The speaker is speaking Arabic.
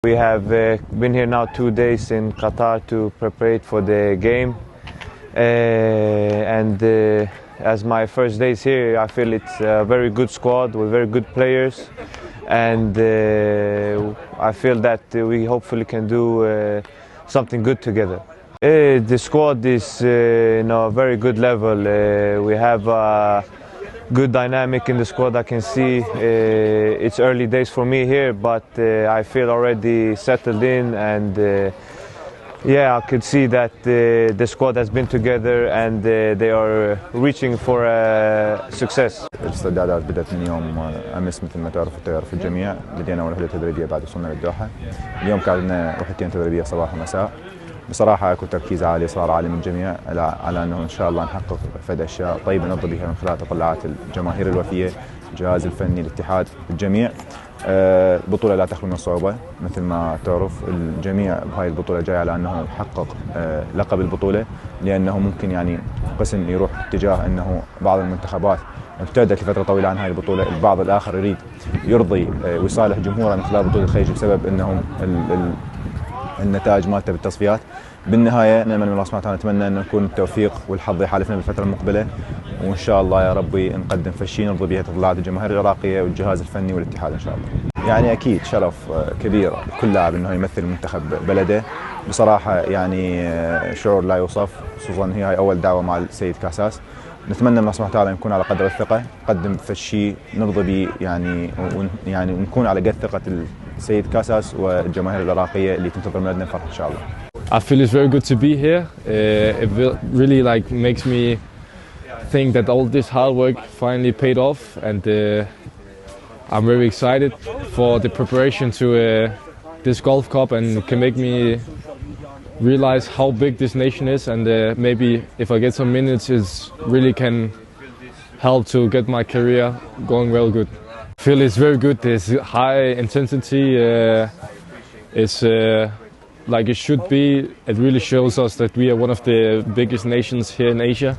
We have been here now 2 days in Qatar to prepare for the game, and as my first days here, I feel it's a very good squad with very good players, and I feel that we hopefully can do something good together. The squad is in a very good level. We have good dynamic in the squad. I can see it's early days for me here, but I feel already settled in, and yeah, I could see that the squad has been together and they are reaching for success. الاستعدادات بدأت من يوم أمس مثل ما تعرف الجميع. لدينا وحدة تدريبية بعد وصولنا للدوحة. اليوم كان عندنا وحدتين تدريبية صباح ومساء. بصراحة اكو تركيز عالي، إصرار عالي من الجميع على أنه إن شاء الله نحقق فد أشياء طيبة نرضى بها من خلال تطلعات الجماهير الوفية، الجهاز الفني، الاتحاد، الجميع. البطولة لا تخلو من الصعوبة مثل ما تعرف. الجميع بهاي البطولة جاي على أنه يحقق لقب البطولة، لأنه ممكن يعني قسم يروح اتجاه أنه بعض المنتخبات ابتعدت لفترة طويلة عن هاي البطولة، البعض الآخر يريد يرضي ويصالح جمهوره من خلال بطولة الخليج بسبب أنهم النتائج مالته بالتصفيات. بالنهايه نامل من الله سبحانه وتعالى، نتمنى ان نكون التوفيق والحظ يحالفنا بالفتره المقبله، وان شاء الله يا ربي نقدم فشي نرضي بها تطلعات الجماهير العراقيه والجهاز الفني والاتحاد ان شاء الله. يعني اكيد شرف كبير كل لاعب انه يمثل منتخب بلده. بصراحه يعني شعور لا يوصف، خصوصا هي اول دعوه مع السيد كاساس. نتمنى من الله سبحانه وتعالى نكون على قدر الثقه، نقدم فشي نرضى به يعني ونكون على قد ثقه السيد كاساس والجماهير العراقيه اللي تنتظر من الفرح ان شاء الله. I feel it's very good to be here. It really makes me think that all this hard work finally paid off, and I'm very excited for the preparation to this Gulf Cup, and can make me realize how big this nation is, and maybe if I get some minutes, it really can help to get my career going well good. I feel it's very good. There's high intensity. It's like it should be. It really shows us that we are one of the biggest nations here in Asia.